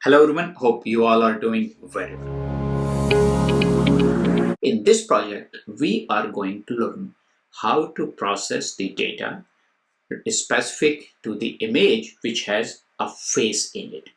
Hello everyone, hope you all are doing very well. In this project, we are going to learn how to process the data specific to the image which has a face in it.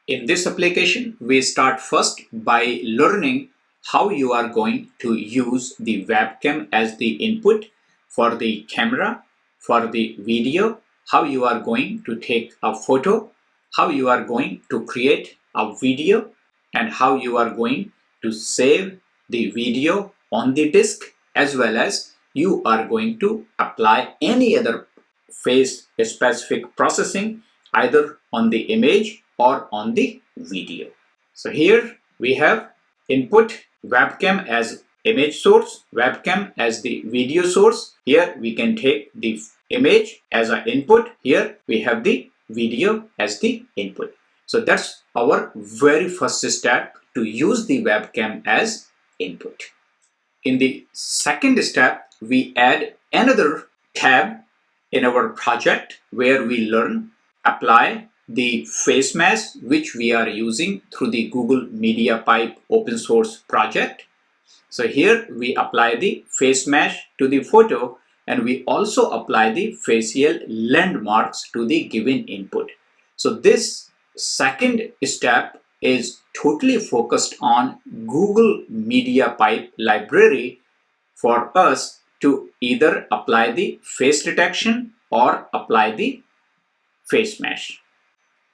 In this application, we start first by learning how you are going to use the webcam as the input for the camera, for the video, how you are going to take a photo, how you are going to create a video, and how you are going to save the video on the disk, as well as you are going to apply any other face specific processing either on the image or on the video. So here we have input webcam as image source, webcam as the video source. Here we can take the image as an input. Here we have the video as the input. So that's our very first step to use the webcam as input. In the second step, we add another tab in our project where we learn apply the FaceMesh which we are using through the Google MediaPipe open source project. So here we apply the FaceMesh to the photo, and we also apply the facial landmarks to the given input. So this second step is totally focused on Google MediaPipe library for us to either apply the face detection or apply the FaceMesh.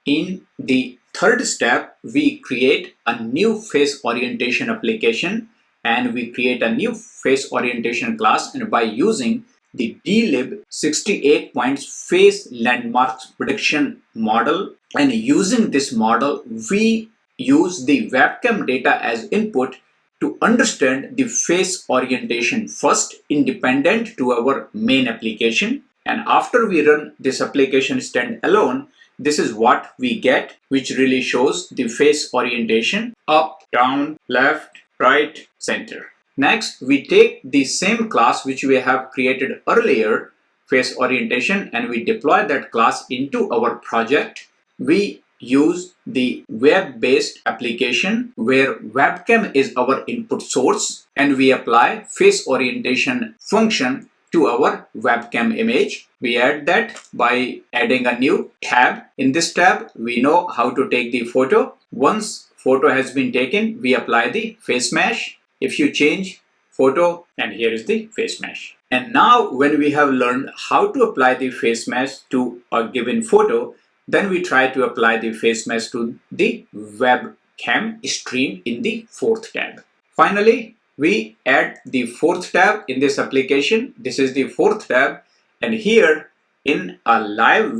In the third step, we create a new face orientation application, and we create a new face orientation class, and by using the dlib 68 points face landmarks prediction model, and using this model we use the webcam data as input to understand the face orientation first independent to our main application, and after we run this application standalone, this is what we get, which really shows the face orientation up, down, left, right, center. Next, we take the same class which we have created earlier, face orientation, and we deploy that class into our project. We use the web-based application where webcam is our input source, and we apply face orientation function to our webcam image. We add that by adding a new tab. In this tab, we know how to take the photo. Once photo has been taken, we apply the FaceMesh. If you change photo, and here is the FaceMesh. And now when we have learned how to apply the FaceMesh to a given photo, then we try to apply the FaceMesh to the webcam stream in the fourth tab. Finally, we add the fourth tab in this application. This is the fourth tab, and here in a live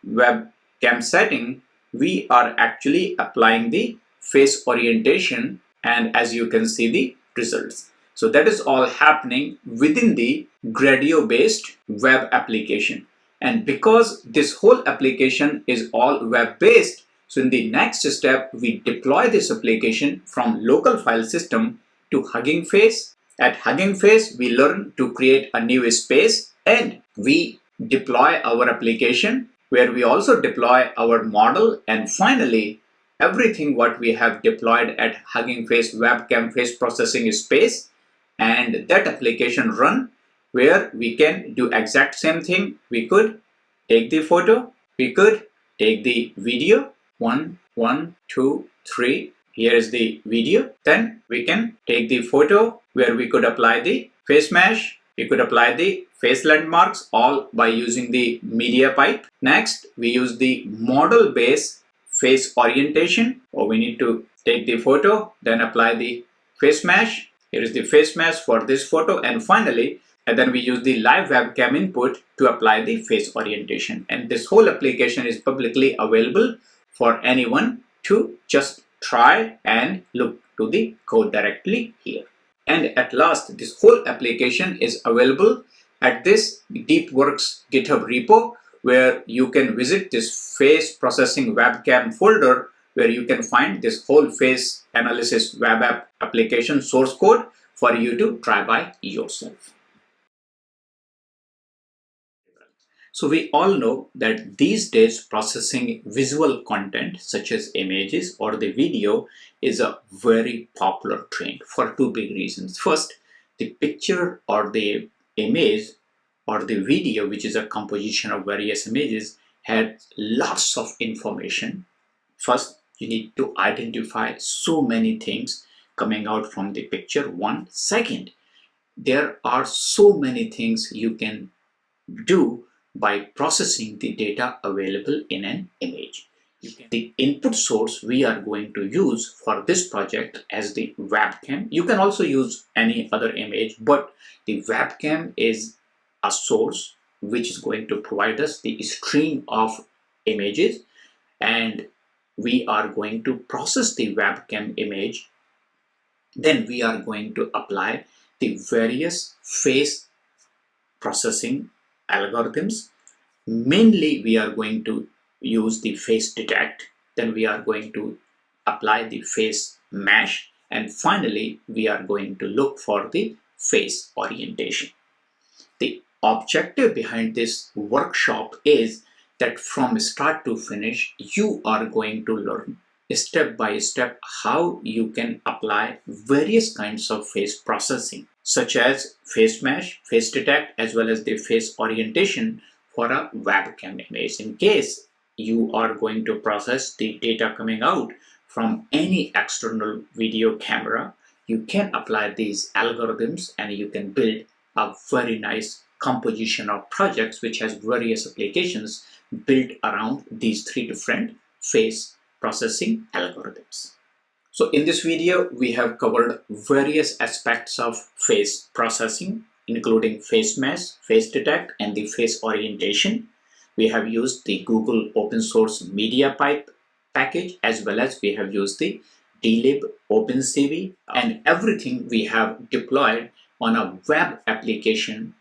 webcam setting, we are actually applying the face orientation, and as you can see the results. So that is all happening within the Gradio based web application. And because this whole application is all web based, so in the next step, we deploy this application from local file system to Hugging Face. At Hugging Face, we learn to create a new space, and we deploy our application where we also deploy our model, and finally everything what we have deployed at Hugging Face webcam face processing space, and that application run where we can do exact same thing. We could take the photo, we could take the video, 1, 2, 3. Here is the video. Then we can take the photo where we could apply the FaceMesh. We could apply the face landmarks all by using the MediaPipe. Next, we use the model-based face orientation. Or we need to take the photo, then apply the FaceMesh. Here is the FaceMesh for this photo, and finally, and then we use the live webcam input to apply the face orientation. And this whole application is publicly available for anyone to just try and look to the code directly here. And at last, this whole application is available at this DeepWorks GitHub repo, where you can visit this face processing webcam folder, where you can find this whole face analysis web app application source code for you to try by yourself. So we all know that these days processing visual content such as images or the video is a very popular trend for two big reasons. First, the picture or the image or the video, which is a composition of various images, had lots of information. First, you need to identify so many things coming out from the picture. One. Second, there are so many things you can do by processing the data available in an image. The input source we are going to use for this project as the webcam. You can also use any other image, but the webcam is a source which is going to provide us the stream of images, and we are going to process the webcam image. Then we are going to apply the various face processing algorithms. Mainly we are going to use the FaceDetect, then we are going to apply the FaceMesh, and finally we are going to look for the FaceOrientation. The objective behind this workshop is that from start to finish you are going to learn step by step how you can apply various kinds of face processing such as FaceMesh, FaceDetect, as well as the FaceOrientation for a webcam image. In case you are going to process the data coming out from any external video camera, you can apply these algorithms and you can build a very nice composition of projects which has various applications built around these three different face processing algorithms. So in this video, we have covered various aspects of face processing, including FaceMesh, FaceDetect, and the FaceOrientation. We have used the Google open source MediaPipe package, as well as we have used the dlib OpenCV, and everything we have deployed on a web application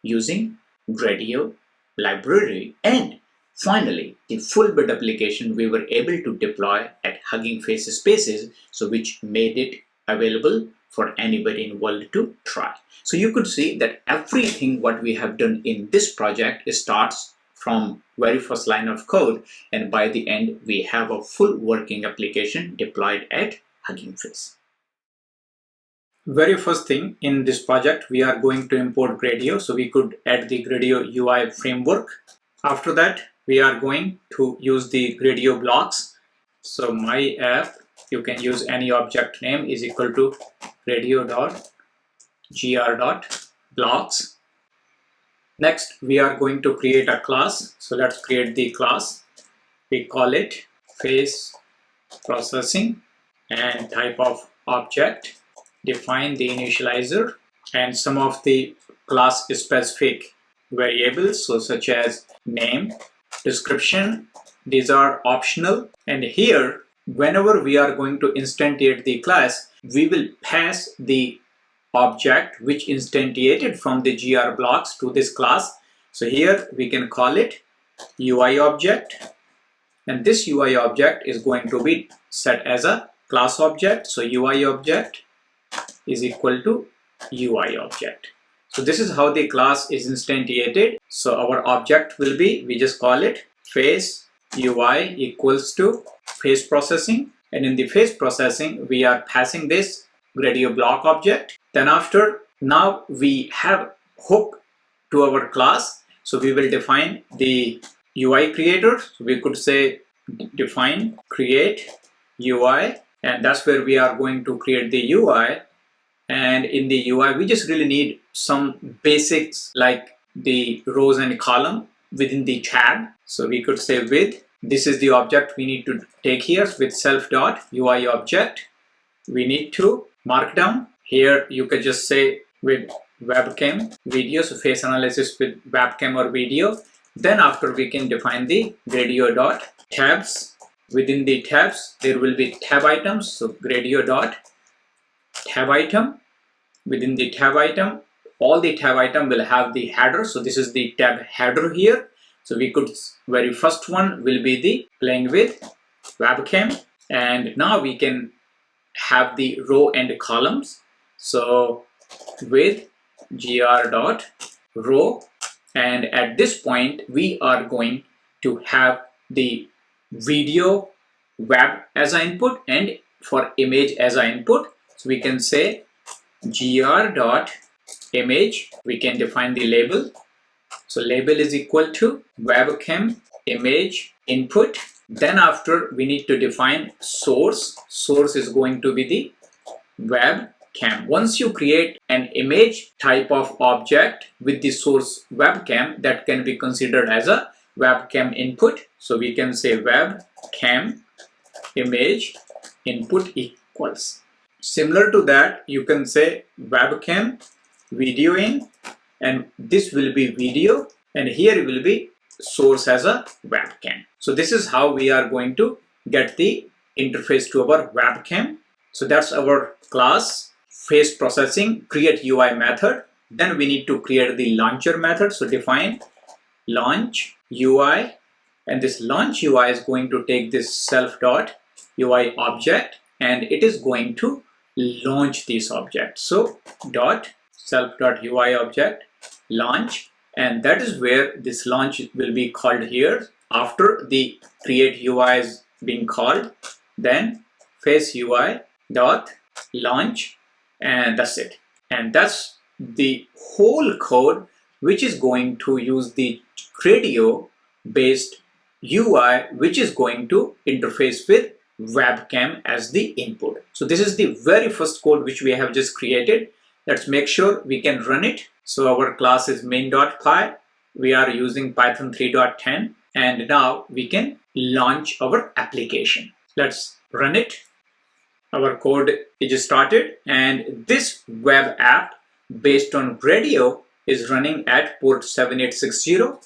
using Gradio library. And finally, the full build application we were able to deploy at Hugging Face Spaces, so which made it available for anybody in the world to try. So you could see that everything what we have done in this project starts from very first line of code, and by the end we have a full working application deployed at Hugging Face. Very first thing in this project, we are going to import Gradio, so we could add the Gradio UI framework. After that, we are going to use the Gradio blocks. So my app, you can use any object name, is equal to gradio.gr.blocks. Next, we are going to create a class. So let's create the class. We call it face processing, and type of object. Define the initializer and some of the class specific variables, so such as name, description. These are optional, and here whenever we are going to instantiate the class, we will pass the object which instantiated from the GR blocks to this class. So here we can call it UI object, and this UI object is going to be set as a class object. So UI object is equal to UI object. So this is how the class is instantiated. So our object will be, we just call it face UI equals to face processing, and in the face processing we are passing this Gradio block object. Then after, now we have hook to our class, so we will define the UI creator. So we could say define create UI, and that's where we are going to create the UI. And in the UI, we just really need some basics like the rows and column within the tab. So we could say with, this is the object we need to take here, with self.UI object. We need to mark down. Here you could just say with webcam video, so face analysis with webcam or video. Then after, we can define the Gradio.tabs. Within the tabs, there will be tab items. So Gradio.tab item. Within the tab item, all the tab item will have the header. So this is the tab header here. So we could, very first one will be the playing with webcam, and now we can have the row and columns. So with gr.row And at this point, we are going to have the video web as an input and for image as an input. So we can say gr.image, we can define the label. So label is equal to webcam image input. Then after we need to define source. Source is going to be the webcam. Once you create an image type of object with the source webcam, that can be considered as a webcam input. So we can say webcam image input equals. Similar to that, you can say webcam video in, and this will be video, and here will be source as a webcam. So this is how we are going to get the interface to our webcam. So that's our class face processing create UI method. Then we need to create the launcher method. So define launch UI, and this launch UI is going to take this self.ui object, and it is going to launch this object. So dot self.ui object launch, and that is where this launch will be called here. After the create UI is being called, then face UI dot launch, and that's it. And that's the whole code which is going to use the Gradio based UI, which is going to interface with webcam as the input. So this is the very first code which we have just created. Let's make sure we can run it. So our class is main.py. We are using Python 3.10, and now we can launch our application. Let's run it. Our code is started, and this web app based on Gradio is running at port 7860.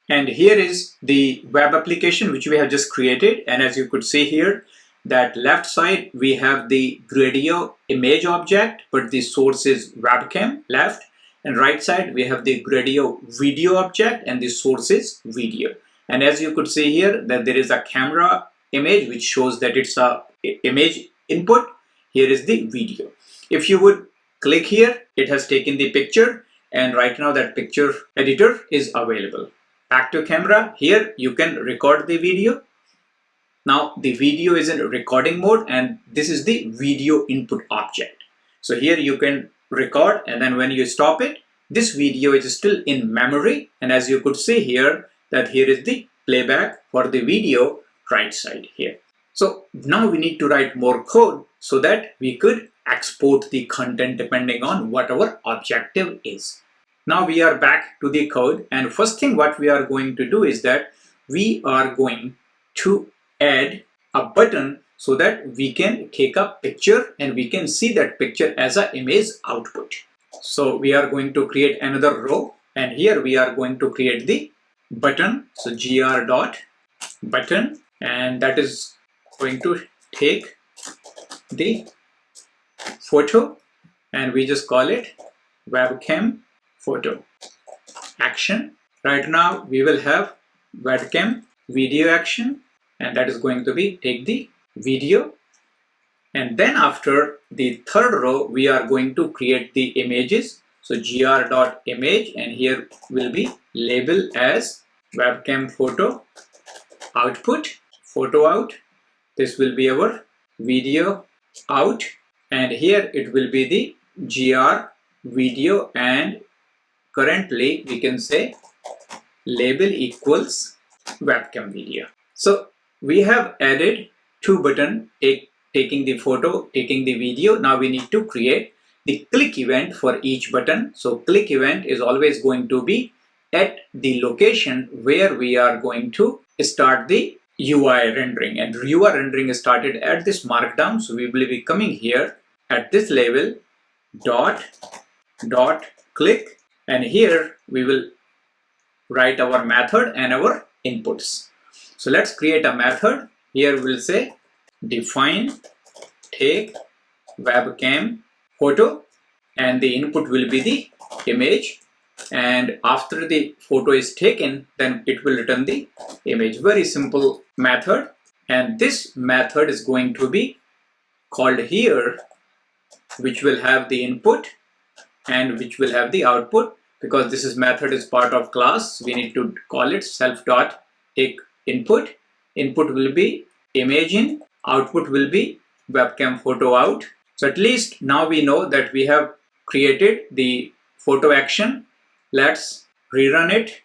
And here is the web application which we have just created. And as you could see here, that left side we have the Gradio image object, but the source is webcam left, and right side we have the Gradio video object, and the source is video. And as you could see here, that there is a camera image which shows that it's a image input. Here is the video. If you would click here, it has taken the picture, and right now that picture editor is available. Back to camera. Here you can record the video. Now the video is in recording mode, and this is the video input object. So here you can record, and then when you stop it, this video is still in memory. And as you could see here, that here is the playback for the video right side here. So now we need to write more code so that we could export the content depending on what our objective is. Now we are back to the code, and first thing what we are going to do is that we are going to add a button so that we can take a picture and we can see that picture as an image output. So we are going to create another row, and here we are going to create the button. So gr.button, and that is going to take the photo, and we just call it webcam photo action. Right now we will have webcam video action, and that is going to be take the video. And then after the third row we are going to create the images. So gr.image, and here will be label as webcam photo output, photo out. This will be our video out, and here it will be the gr video, and currently we can say label equals webcam video. So we have added two buttons, taking the photo, taking the video. Now we need to create the click event for each button. So click event is always going to be at the location where we are going to start the UI rendering, and UI rendering is started at this markdown. So we will be coming here at this level dot click, and here we will write our method and our inputs. So let's create a method. Here we'll say define take webcam photo, and the input will be the image, and after the photo is taken, then it will return the image. Very simple method, and this method is going to be called here, which will have the input and which will have the output. Because this is method is part of class, we need to call it self dot take input. Input will be image in, output will be webcam photo out. So at least now we know that we have created the photo action. Let's rerun it.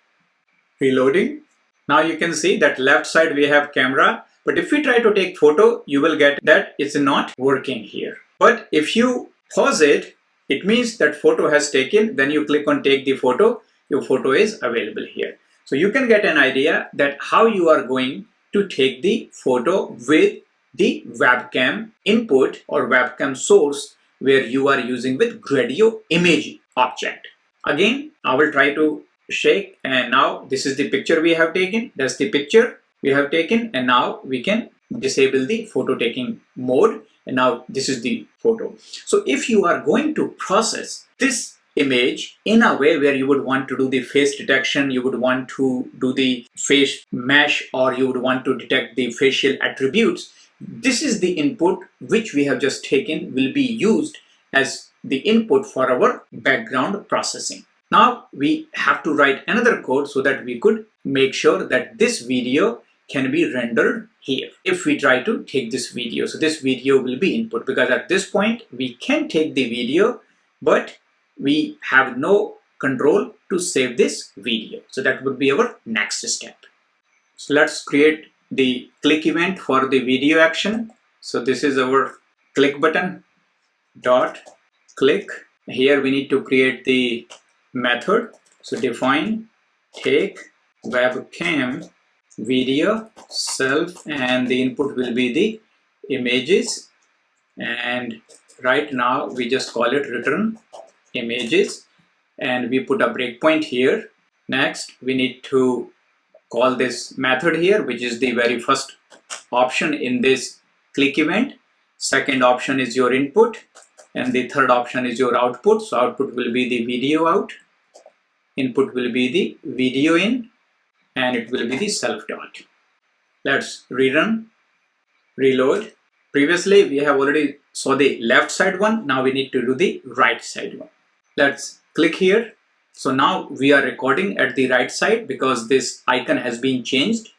Reloading. Now you can see that left side we have camera, but if we try to take photo, you will get that it's not working here. But if you pause it, it means that photo has taken. Then you click on take the photo, your photo is available here. So you can get an idea that how you are going to take the photo with the webcam input or webcam source where you are using with Gradio image object. Again, I will try to shake, and now this is the picture we have taken. That's the picture we have taken, and now we can disable the photo taking mode, and now this is the photo. So if you are going to process this image in a way where you would want to do the face detection, you would want to do the face mesh, or you would want to detect the facial attributes, this is the input which we have just taken will be used as the input for our background processing. Now we have to write another code so that we could make sure that this video can be rendered here. If we try to take this video, so this video will be input, because at this point we can take the video, but we have no control to save this video. So that would be our next step. So let's create the click event for the video action. So this is our click button dot click. Here we need to create the method. So define take webcam video self, and the input will be the images, and right now we just call it return images, and we put a breakpoint here. Next we need to call this method here, which is the very first option in this click event. Second option is your input, and the third option is your output. So output will be the video out, input will be the video in, and it will be the self dot. Let's rerun, reload. Previously we have already saw the left side one. Now we need to do the right side one. Let's click here. So now we are recording at the right side because this icon has been changed.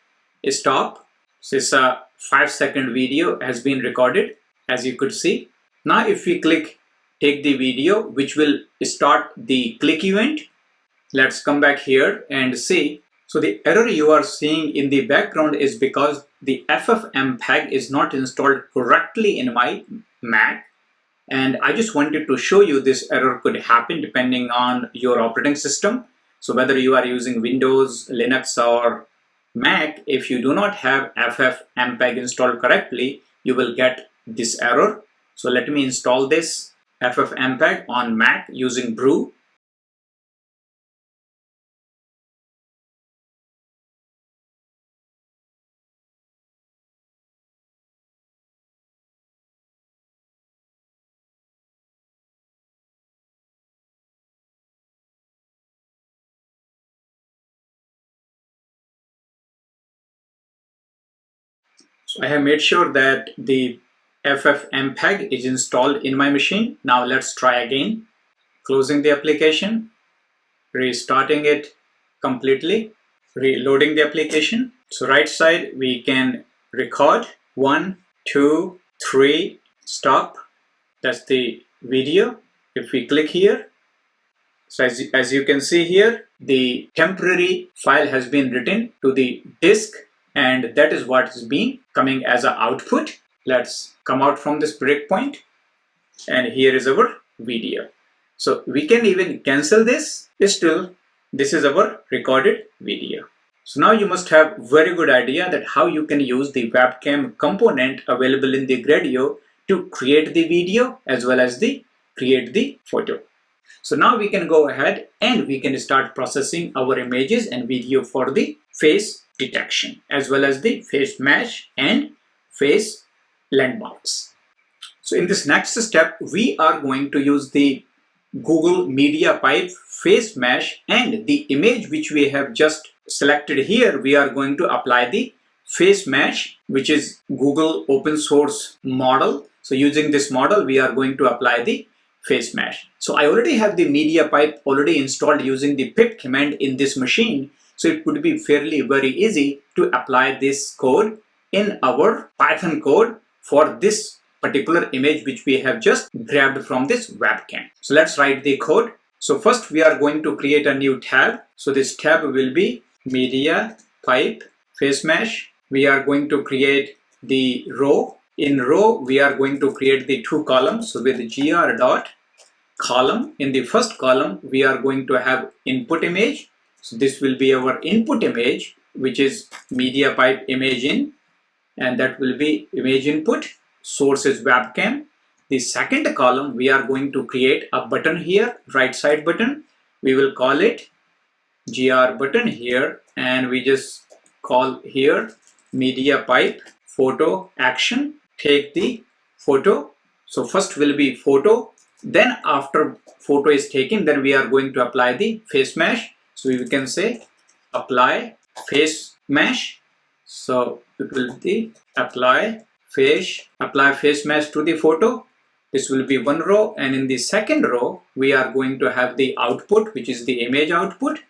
Stop. So it's a 5-second video has been recorded, as you could see. Now if we click take the video, which will start the click event. Let's come back here and see. So the error you are seeing in the background is because the FFmpeg is not installed correctly in my Mac. And I just wanted to show you this error could happen depending on your operating system. So whether you are using Windows, Linux or Mac, if you do not have FFmpeg installed correctly, you will get this error. So let me install this FFmpeg on Mac using brew. So I have made sure that the FFmpeg is installed in my machine. Now let's try again. Closing the application, restarting it completely, reloading the application. So right side we can record 1, 2, 3, stop. That's the video. If we click here, so as you can see here, the temporary file has been written to the disk, and that is what is being coming as an output. Let's come out from this breakpoint, and here is our video. So we can even cancel this. Still, this is our recorded video. So now you must have very good idea that how you can use the webcam component available in the Gradio to create the video as well as the create the photo. So now we can go ahead and we can start processing our images and video for the face detection as well as the face mesh and face landmarks. So in this next step, we are going to use the Google MediaPipe face mesh, and the image which we have just selected here, we are going to apply the face mesh, which is Google open source model. So using this model, we are going to apply the FaceMesh. So I already have the MediaPipe already installed using the pip command in this machine. So it would be fairly very easy to apply this code in our Python code for this particular image which we have just grabbed from this webcam. So let's write the code. So first we are going to create a new tab. So this tab will be MediaPipe FaceMesh. We are going to create the row. In row, we are going to create the two columns. So with gr dot column, in the first column, we are going to have input image. So this will be our input image, which is MediaPipe image in, and that will be image input. Source is webcam. The second column, we are going to create a button here, right side button. We will call it gr button here, and we just call here MediaPipe photo action. Take the photo. So first will be photo. Then after photo is taken, then we are going to apply the FaceMesh. So we can say apply FaceMesh. So it will be apply FaceMesh to the photo. This will be one row, and in the second row we are going to have the output, which is the image output.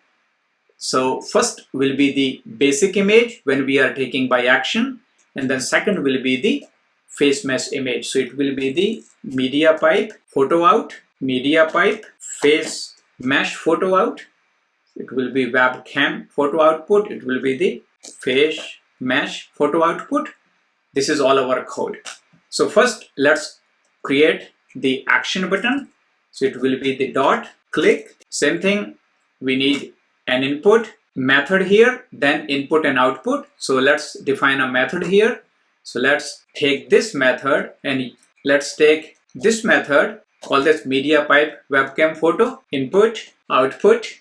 So first will be the basic image when we are taking by action, and then second will be the FaceMesh image. So it will be the MediaPipe photo out, MediaPipe FaceMesh photo out. It will be webcam photo output. It will be the FaceMesh photo output. This is all our code. So first let's create the action button. So it will be the dot click. Same thing, we need an input method here, then input and output. So let's define a method here. So let's take this method and let's take this method, call this MediaPipe webcam photo, input, output.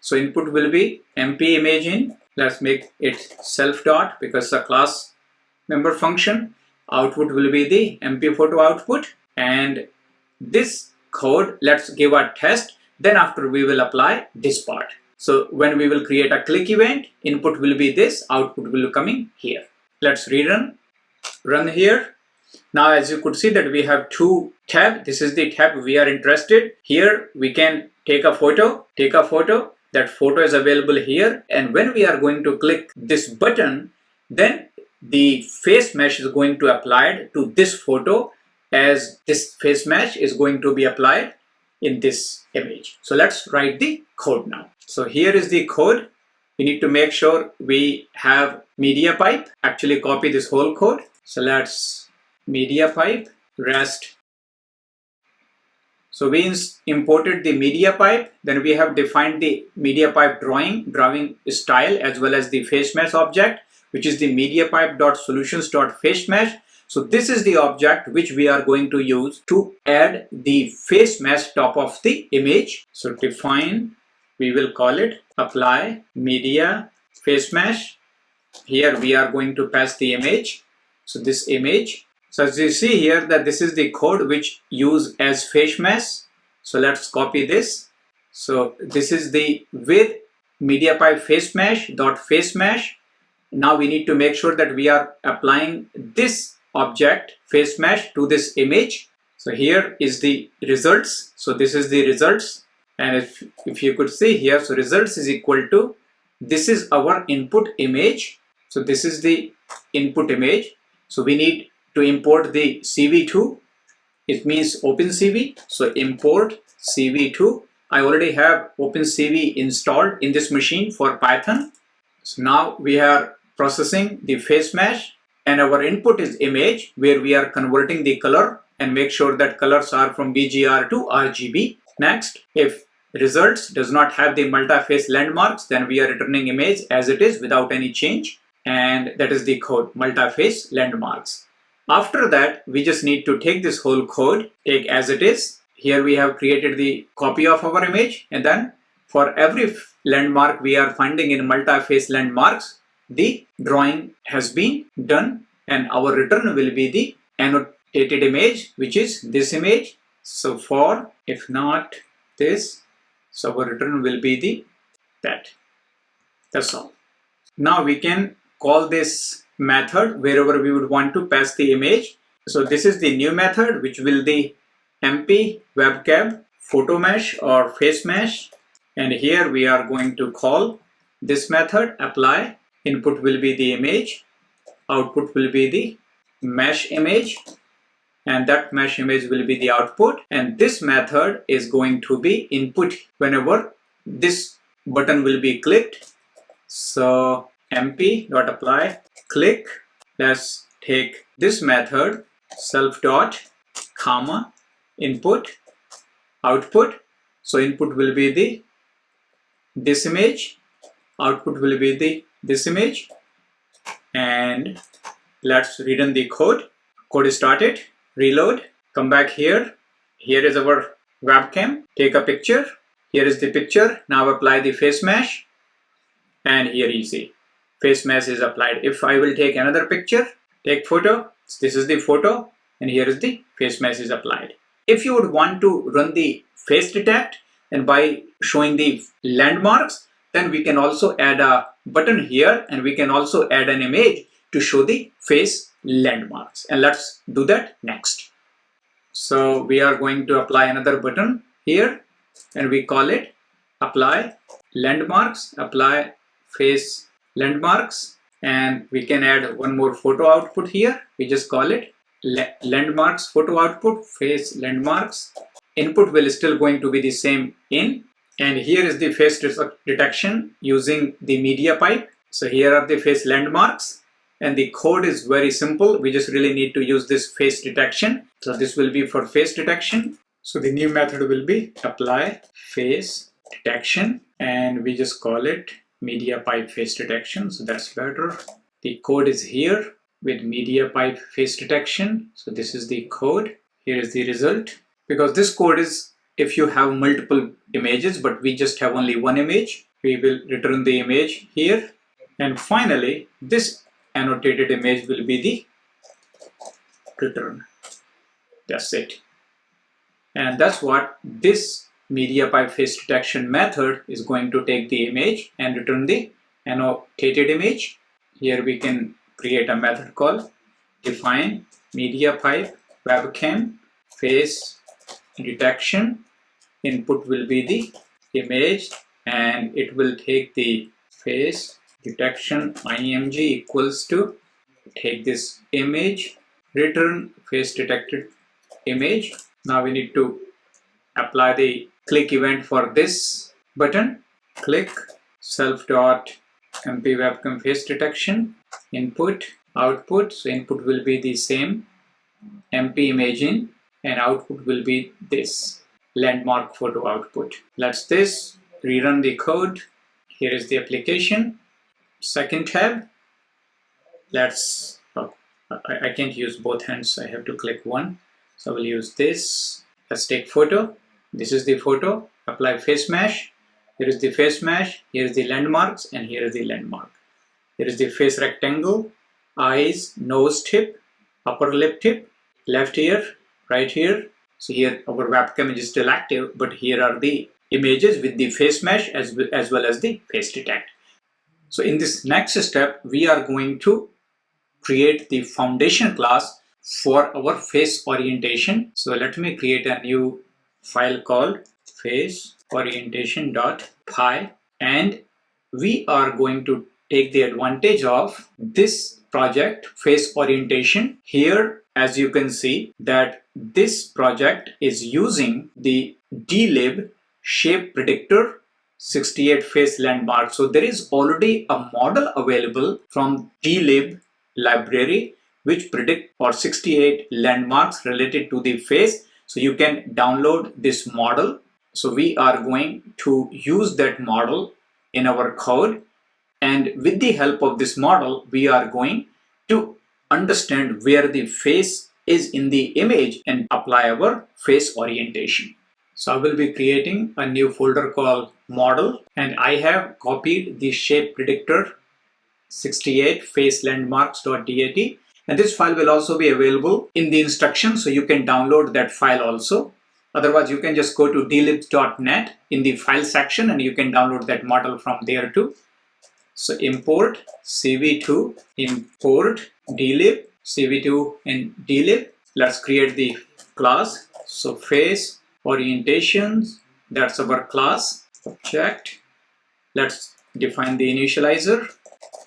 So input will be MP image in. Let's make it self dot because it's a class member function. Output will be the MP photo output, and this code, let's give a test. Then after we will apply this part. So when we will create a click event, input will be this, output will be coming here. Let's rerun. Run here. Now as you could see that we have two tabs. This is the tab we are interested. Here we can take a photo. That photo is available here, and when we are going to click this button, then the FaceMesh is going to apply to this photo, as this FaceMesh is going to be applied in this image. So let's write the code now. So here is the code. We need to make sure we have MediaPipe. Actually copy this whole code. So let's MediaPipe rest. So we imported the MediaPipe, then we have defined the MediaPipe drawing style as well as the FaceMesh object, which is the MediaPipe.solutions.FaceMesh. So this is the object which we are going to use to add the FaceMesh top of the image. So define, we will call it apply media FaceMesh. Here we are going to pass the image. So this image. So as you see here that this is the code which use as FaceMesh. So let's copy this. So this is the with MediaPipe FaceMesh.FaceMesh. Now we need to make sure that we are applying this object FaceMesh to this image. So here is the results. So this is the results, and if you could see here, so results is equal to, this is our input image. So this is the input image. So we need to import the CV2. It means OpenCV. So import CV2. I already have OpenCV installed in this machine for Python. So now we are processing the FaceMesh, and our input is image, where we are converting the color and make sure that colors are from BGR to RGB. Next, if results does not have the multi-face landmarks, then we are returning image as it is without any change, and that is the code multi-face landmarks. After that, we just need to take this whole code, take as it is. Here we have created the copy of our image, and then for every landmark we are finding in multi-face landmarks, the drawing has been done, and our return will be the annotated image, which is this image. So for if not this, so our return will be the that. That's all. Now we can call this method wherever we would want to pass the image. So this is the new method which will MP Webcam photo mesh or face mesh, and here we are going to call this method apply. Input will be the image, output will be the mesh image, and that mesh image will be the output, and this method is going to be input whenever this button will be clicked. So mp.apply click. Let's take this method self dot comma input output. So input will be the this image, output will be the this image, and let's rerun the code. Code is started. Reload. Come back here. Here is our webcam. Take a picture. Here is the picture. Now apply the face mesh, and here you see face mesh is applied. If I will take another picture, take photo. This is the photo, and here is the face mesh is applied. If you would want to run the FaceDetect and by showing the landmarks, then we can also add a button here, and we can also add an image to show the face landmarks, and let's do that next. So we are going to apply another button here, and we call it apply landmarks, apply face landmarks, and we can add one more photo output here. We just call it landmarks photo output, face landmarks. Input will still going to be the same in, and here is the face detection using the MediaPipe. So here are the face landmarks, and the code is very simple. We just really need to use this face detection. So this will be for face detection. So the new method will be apply face detection, and we just call it MediaPipe face detection. So that's better. The code is here with MediaPipe face detection. So this is the code. Here is the result. Because this code is if you have multiple images, but we just have only one image, we will return the image here. And finally, this annotated image will be the return. That's it. And that's what this MediaPipe face detection method is going to take the image and return the annotated image. Here we can create a method called define MediaPipe webcam face detection. Input will be the image, and it will take the face detection img equals to take this image, return face detected image. Now we need to apply the click event for this button. Click self dot mp webcam face detection, input output. So input will be the same mp image in, and output will be this landmark photo output. Let's this rerun the code. Here is the application. Second tab. Let's I can't use both hands, so I have to click one. So we'll use this. Let's take photo. This is the photo. Apply face mesh. Here is the face mesh. Here is the landmarks, and here is the landmark. Here is the face rectangle, eyes, nose tip, upper lip tip, left ear, right ear. So here our webcam is still active, but here are the images with the face mesh as well as the face detect. So in this next step, we are going to create the foundation class for our face orientation. So let me create a new file called FaceOrientation.py, and we are going to take the advantage of this project face orientation. Here, as you can see, that this project is using the dlib shape predictor 68 face landmark. So there is already a model available from dlib library which predict for 68 landmarks related to the face. So you can download this model. So we are going to use that model in our code, and with the help of this model, we are going to understand where the face is in the image and apply our face orientation. So I will be creating a new folder called model, and I have copied the shape predictor 68 face landmarks.dat, and this file will also be available in the instructions, so you can download that file also. Otherwise, you can just go to dlibs.net in the file section, and you can download that model from there too. So import cv2, import dlib, cv2 in dlib. Let's create the class. So face orientations, that's our class object. Let's define the initializer,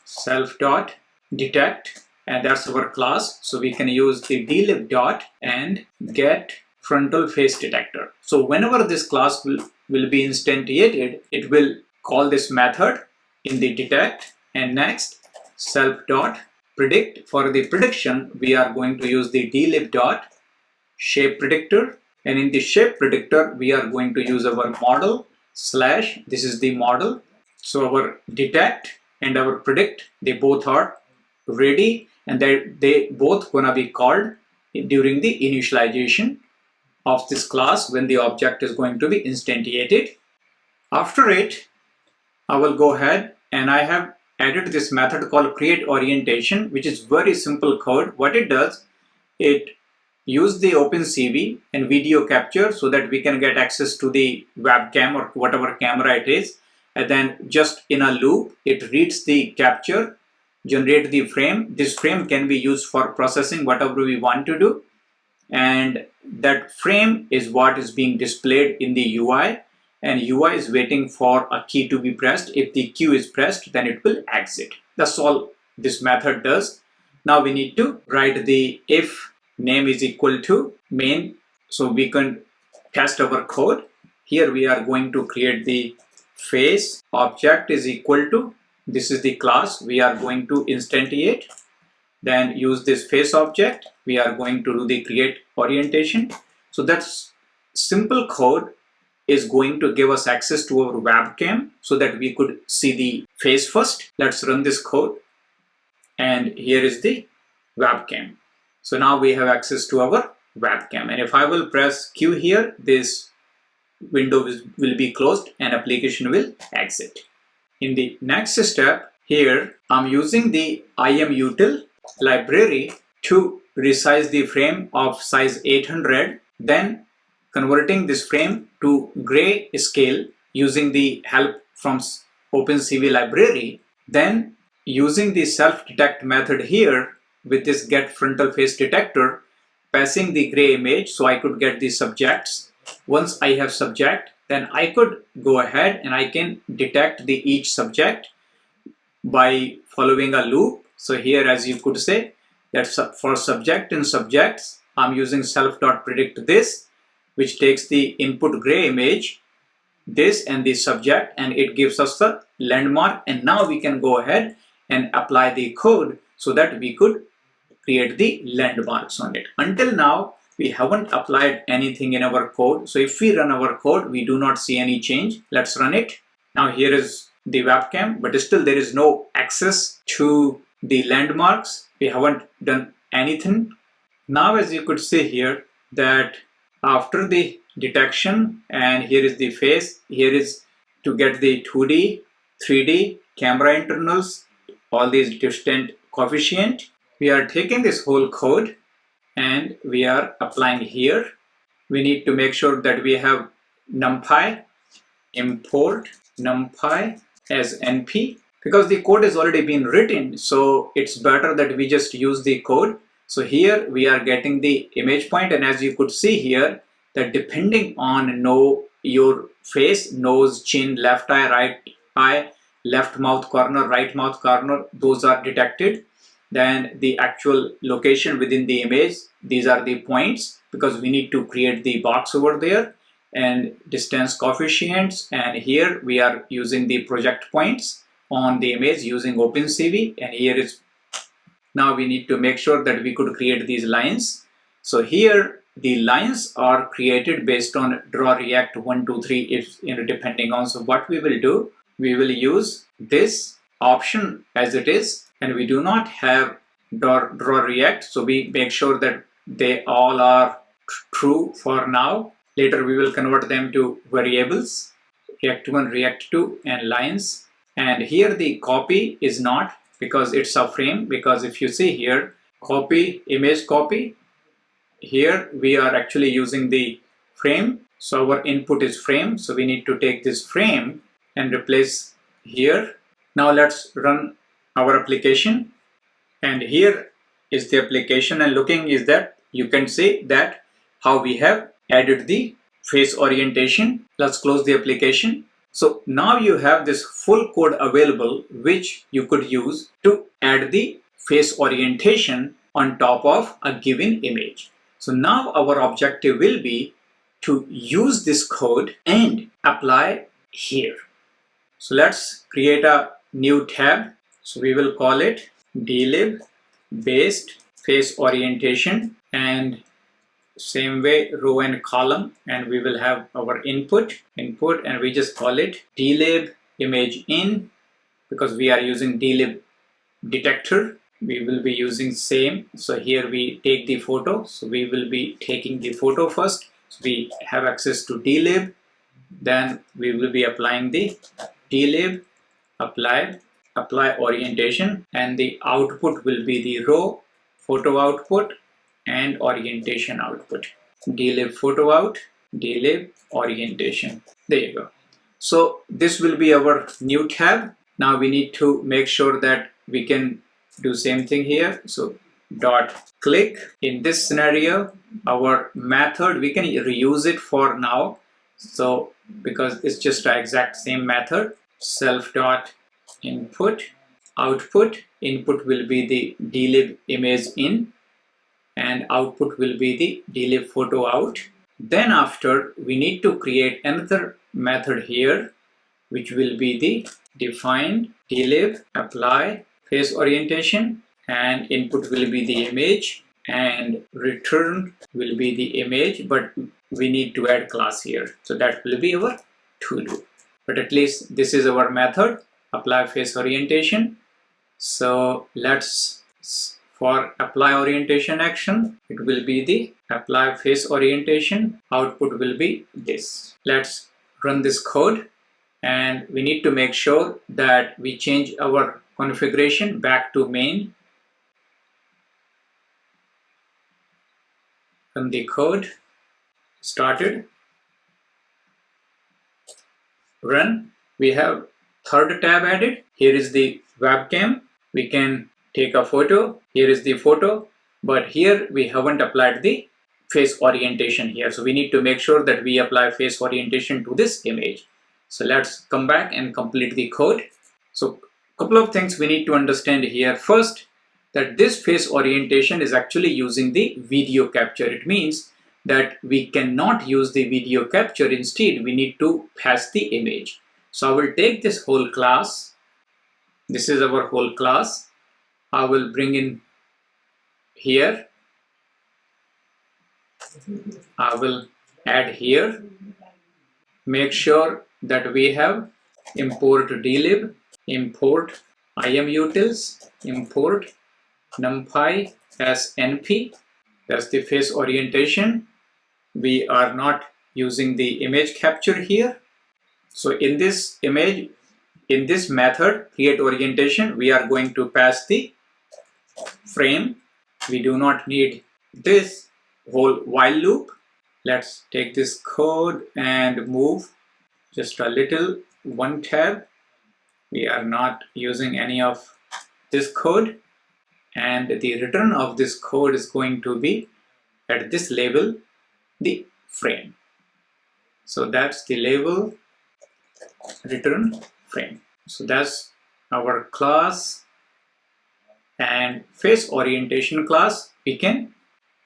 self.detect, and that's our class. So we can use the dlib dot and get frontal face detector. So whenever this class will be instantiated, it will call this method in the detect, and next self.predict. For the prediction, we are going to use the dlib dot shape predictor, and in the shape predictor we are going to use our model slash, this is the model. So our detect and our predict, they both are ready, and they both gonna be called during the initialization of this class when the object is going to be instantiated. After it, I will go ahead and I have added this method called create orientation, which is very simple code. What it does, it use the OpenCV and video capture so that we can get access to the webcam or whatever camera it is, and then just in a loop it reads the capture, generate the frame. This frame can be used for processing whatever we want to do, and that frame is what is being displayed in the UI, and UI is waiting for a key to be pressed. If the key is pressed, then it will exit. That's all this method does. Now we need to write the if name is equal to main, so we can test our code. Here we are going to create the face object is equal to, this is the class we are going to instantiate. Then use this face object, we are going to do the create orientation. So that's simple code is going to give us access to our webcam so that we could see the face first. Let's run this code, and here is the webcam. So now we have access to our webcam, and if I will press Q here, this window will be closed and application will exit. In the next step, here I'm using the IMUtil library to resize the frame of size 800, then converting this frame to gray scale using the help from OpenCV library, then using the self-detect method here with this get frontal face detector, passing the gray image so I could get the subjects. Once I have subject, then I could go ahead and I can detect the each subject by following a loop. So here, as you could say, that for subject and subjects, I'm using self.predict this, which takes the input gray image, this and the subject, and it gives us the landmark. And now we can go ahead and apply the code so that we could create the landmarks on it. Until now, we haven't applied anything in our code. So if we run our code, we do not see any change. Let's run it. Now here is the webcam, but still there is no access to the landmarks. We haven't done anything. Now, as you could see here, that after the detection, and here is the face, here is to get the 2D, 3D, camera internals, all these distant coefficient. We are taking this whole code and we are applying here. We need to make sure that we have numpy, import numpy as np, because the code has already been written, so it's better that we just use the code. So here we are getting the image point, and as you could see here, that depending on your face, nose, chin, left eye, left mouth corner, right mouth corner, those are detected. Then the actual location within the image, these are the points, because we need to create the box over there, and distance coefficients, and here we are using the project points on the image using OpenCV, and here is, now we need to make sure that we could create these lines. So here the lines are created based on draw react 1 2 3, if depending on. So what we will do, we will use this option as it is, and we do not have draw react, so we make sure that they all are true for now. Later we will convert them to variables, react 1, react 2, and lines. And here the copy is not, because it's a frame, because if you see here, copy, image copy, here we are actually using the frame. So our input is frame, so we need to take this frame and replace here. Now let's run our application, and here is the application, and looking is that you can see that how we have added the face orientation. Let's close the application. So now you have this full code available which you could use to add the face orientation on top of a given image. So now our objective will be to use this code and apply here. So let's create a new tab. So we will call it dlib based face orientation, and same way row and column, and we will have our input, and we just call it dlib image in, because we are using dlib detector. We will be using same. So here we take the photo. So we will be taking the photo first. So we have access to dlib. Then we will be applying the dlib apply orientation, and the output will be the row photo output and orientation output. Dlib photo out, dlib orientation. There you go. So this will be our new tab. Now we need to make sure that we can do same thing here. So dot click. In this scenario, our method, we can reuse it for now. So because it's just an exact same method. Self dot input output. Input will be the dlib image in, and output will be the dlib photo out. Then after, we need to create another method here, which will be the define dlib apply face orientation, and input will be the image and return will be the image, but we need to add class here. So that will be our to do. But at least this is our method, apply face orientation. So let's, for apply orientation action, it will be the apply face orientation. Output will be this. Let's run this code, and we need to make sure that we change our configuration back to main. Run the code. Started. Run. We have third tab added. Here is the webcam. We can take a photo. Here is the photo, but here we haven't applied the face orientation here. So we need to make sure that we apply face orientation to this image. So let's come back and complete the code. So a couple of things we need to understand here. First, that this face orientation is actually using the video capture. It means that we cannot use the video capture. Instead, we need to pass the image. So I will take this whole class. This is our whole class. I will bring in here. I will add here. Make sure that we have import dlib, import imutils, import numpy as np. That's the face orientation. We are not using the image capture here. So in this image, in this method create orientation, we are going to pass the frame. We do not need this whole while loop. Let's take this code and move just a little, one tab. We are not using any of this code, and the return of this code is going to be at this label, the frame. So that's the label return frame. So that's our class, and face orientation class we can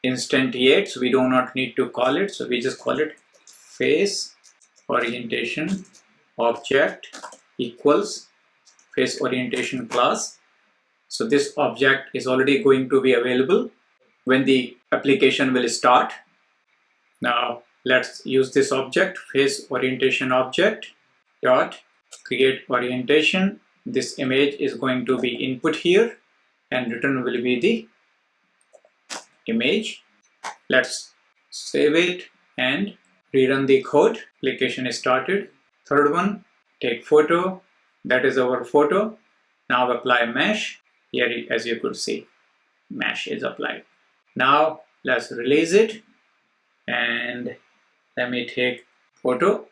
instantiate, so we do not need to call it. So we just call it face orientation object equals face orientation class. So this object is already going to be available when the application will start. Now let's use this object, face orientation object dot create orientation. This image is going to be input here, and return will be the image. Let's save it and rerun the code. Application is started. Third one, take photo. That is our photo. Now apply mesh. Here, as you could see, mesh is applied. Now let's release it, and let me take photo,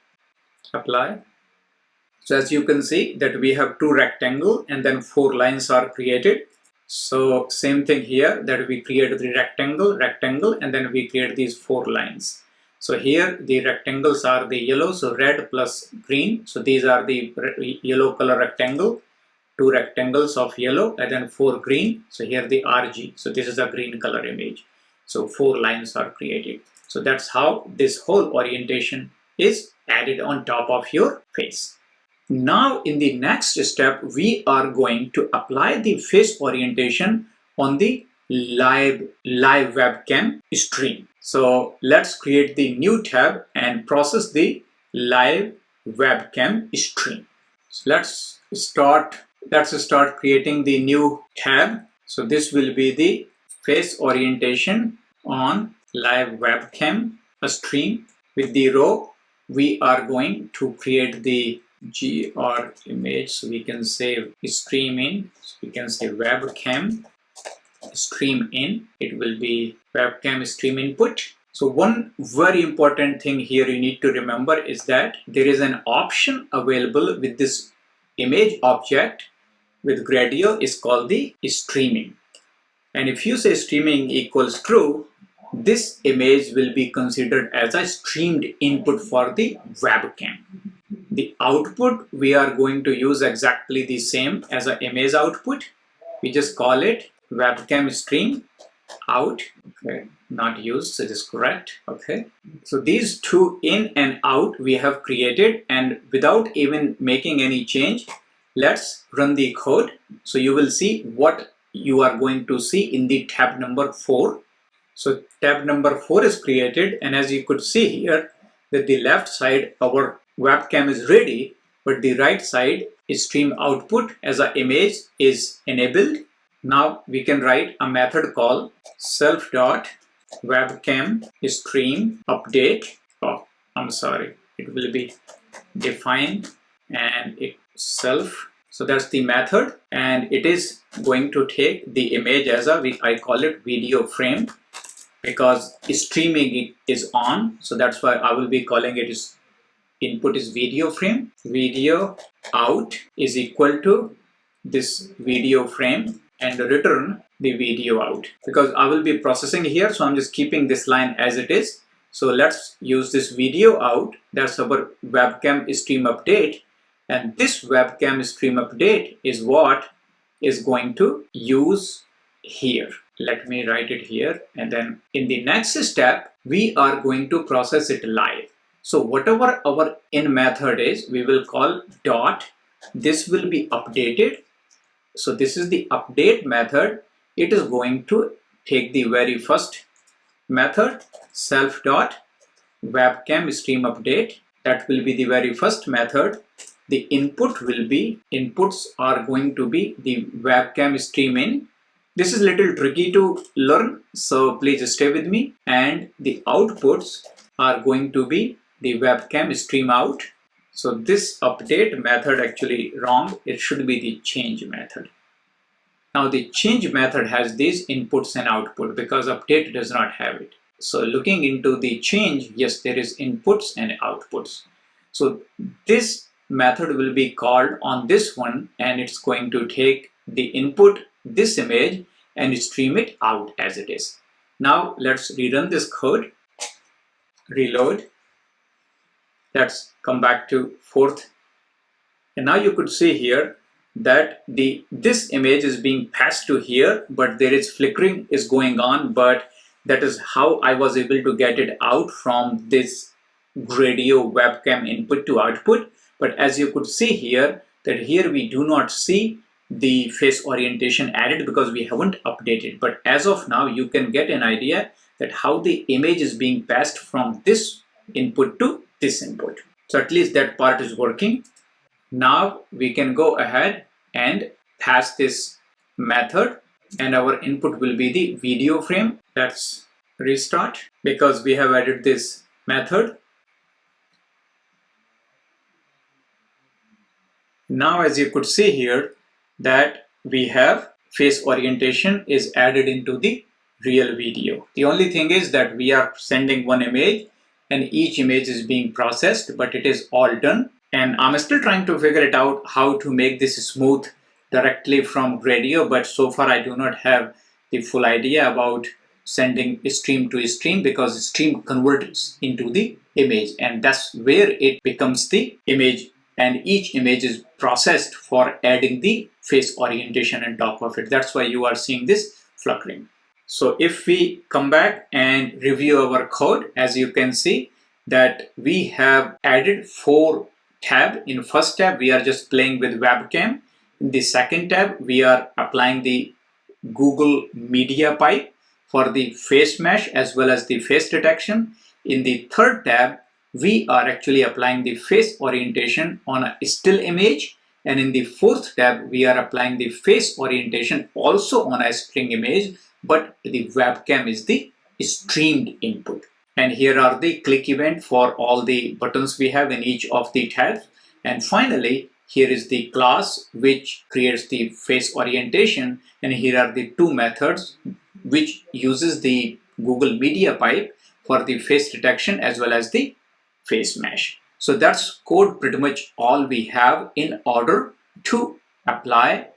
apply. So as you can see that we have two rectangle and then 4 lines are created. So same thing here, that we create the rectangle, and then we create these 4 lines. So here the rectangles are the yellow, so red plus green. So these are the yellow color rectangle, 2 rectangles of yellow and then 4 green. So here the RG. So this is a green color image. So 4 lines are created. So that's how this whole orientation is added on top of your face. Now in the next step, we are going to apply the face orientation on the live webcam stream. So let's create the new tab and process the live webcam stream. So let's start creating the new tab. So this will be the face orientation on live webcam stream. With the row, we are going to create the GR image. So we can say stream in. So we can say webcam stream in. It will be webcam stream input. So one very important thing here you need to remember is that there is an option available with this image object with Gradio is called the streaming. And if you say streaming equals true, this image will be considered as a streamed input for the webcam. The output we are going to use exactly the same as an image output. We just call it webcam stream out. Okay, not used, so it is correct. Okay, so these two in and out we have created, and without even making any change, let's run the code. So you will see what you are going to see in the tab number 4. So tab number 4 is created, and as you could see here that the left side our webcam is ready, but the right side is stream output as an image is enabled. Now we can write a method called self.webcam stream update. Oh, I'm sorry, it will be defined and it self. So that's the method, and it is going to take the image as I call it video frame, because streaming is on. So that's why I will be calling it is input is video frame. Video out is equal to this video frame and return the video out, because I will be processing here. So I'm just keeping this line as it is. So let's use this video out. That's our webcam stream update. And this webcam stream update is what is going to use here. Let me write it here. And then in the next step, we are going to process it live. So whatever our in method is, we will call dot. This will be updated. So this is the update method. It is going to take the very first method, self dot webcam stream update. That will be the very first method. The inputs are going to be the webcam stream in. This is a little tricky to learn, so please stay with me. And the outputs are going to be the webcam stream out. So this update method actually wrong. It should be the change method. Now the change method has these inputs and output because update does not have it. So looking into the change, yes, there is inputs and outputs. So this method will be called on this one, and it's going to take the input, this image, and stream it out as it is. Now let's rerun this code, reload. Let's come back to 4th. And now you could see here that this image is being passed to here, but there is flickering is going on, but that is how I was able to get it out from this Gradio webcam input to output. But as you could see here, that here we do not see the face orientation added because we haven't updated. But as of now, you can get an idea that how the image is being passed from this input to this input. So at least that part is working. Now we can go ahead and pass this method, and our input will be the video frame. Let's restart because we have added this method. Now as you could see here that we have face orientation is added into the real video. The only thing is that we are sending one image and each image is being processed, but it is all done. And I'm still trying to figure it out how to make this smooth directly from Gradio, but so far I do not have the full idea about sending stream to stream, because stream converts into the image, and that's where it becomes the image, and each image is processed for adding the face orientation on top of it. That's why you are seeing this fluttering. So if we come back and review our code, as you can see that we have added 4 tabs. In first tab, we are just playing with webcam. In the second tab, we are applying the Google MediaPipe for the FaceMesh as well as the face detection. In the third tab, we are actually applying the face orientation on a still image. And in the fourth tab, we are applying the face orientation also on a string image, but the webcam is the streamed input. And here are the click event for all the buttons we have in each of the tabs. And finally, here is the class which creates the face orientation, and here are the 2 methods which uses the Google MediaPipe for the face detection as well as the FaceMesh. So that's code pretty much all we have in order to apply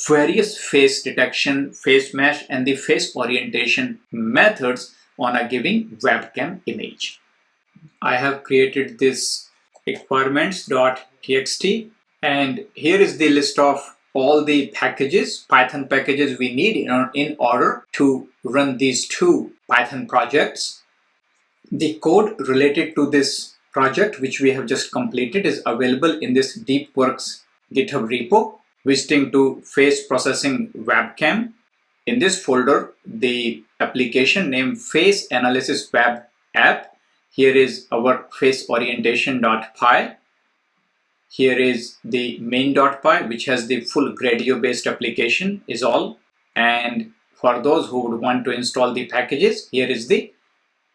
various face detection, FaceMesh and the face orientation methods on a given webcam image. I have created this Requirements.txt, and here is the list of all the packages, Python packages we need in order to run these 2 Python projects. The code related to this project which we have just completed is available in this DeepWorks GitHub repo. Visiting to face processing webcam. In this folder, the application named Face Analysis Web App. Here is our face orientation.py. Here is the main.py, which has the full Gradio based application is all. And for those who would want to install the packages, here is the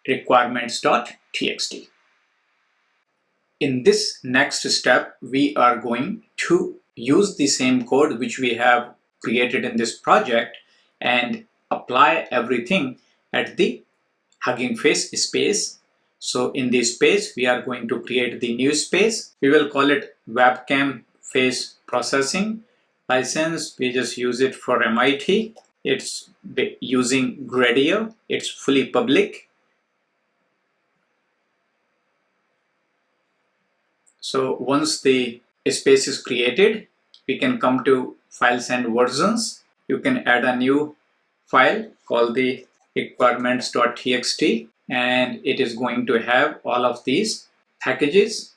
requirements.txt. In this next step, we are going to use the same code which we have created in this project and apply everything at the Hugging Face space. So in this space, we are going to create the new space. We will call it webcam face processing. License, we just use it for MIT. It's using Gradio. It's fully public. So once the space is created, we can come to files and versions. You can add a new file called the requirements.txt, and it is going to have all of these packages.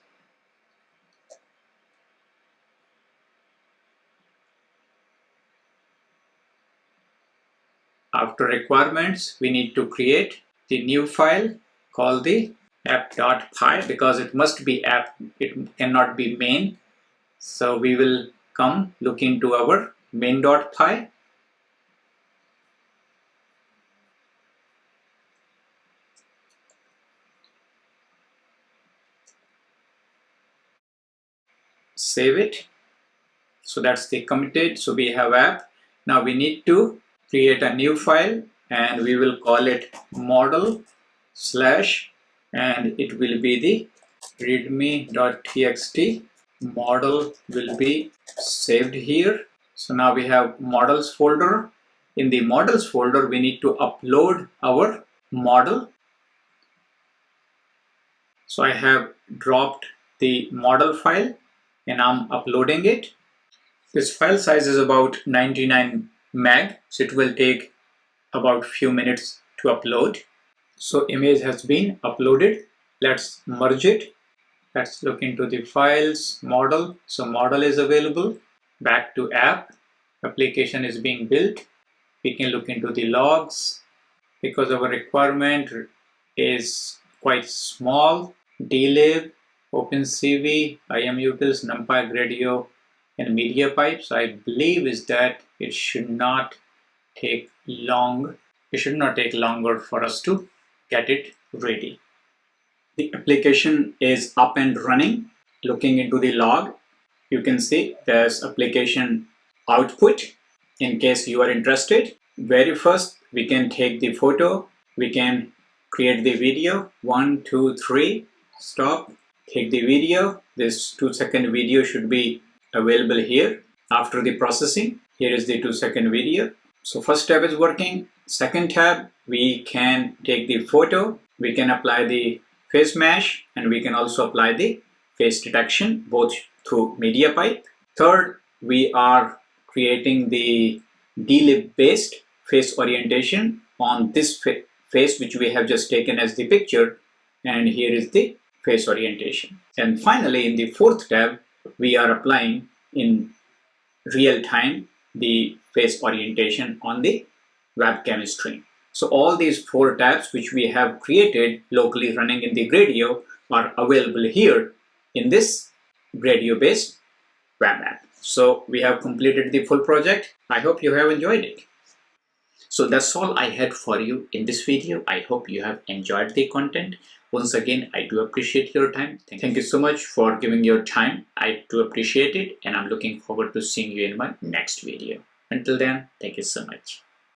After requirements, we need to create the new file called the app.py, because it must be app, it cannot be main. So we will come look into our main.py. Save it. So that's the committed. So we have app. Now we need to create a new file, and we will call it model slash, and it will be the readme.txt. Model will be saved here. So now we have models folder. In the models folder, we need to upload our model. So I have dropped the model file and I'm uploading it. This file size is about 99 meg, so it will take about few minutes to upload. So image has been uploaded. Let's merge it. Let's look into the files, model. So model is available. Back to app. Application is being built. We can look into the logs. Because our requirement is quite small, dlib, OpenCV, IMUtils, NumPy, Gradio, and MediaPipe. So I believe is that it should not take long. It should not take longer for us to get it ready. The application is up and running. Looking into the log, you can see there's application output. In case you are interested, very first we can take the photo, we can create the video. 1, 2, 3, stop, take the video. This 2-second video should be available here after the processing. Here is the 2-second video. So first tab is working. Second tab, we can take the photo, we can apply the face mesh, and we can also apply the face detection both through MediaPipe. Third, we are creating the DLib based face orientation on this face which we have just taken as the picture, and here is the face orientation. And finally, in the fourth tab, we are applying in real time the face orientation on the webcam stream. So all these four tabs which we have created locally running in the Gradio are available here in this Gradio based web app. So we have completed the full project. I hope you have enjoyed it. So that's all I had for you in this video. I hope you have enjoyed the content. Once again, I do appreciate your time. Thank you so much for giving your time. I do appreciate it, and I'm looking forward to seeing you in my next video. Until then, thank you so much.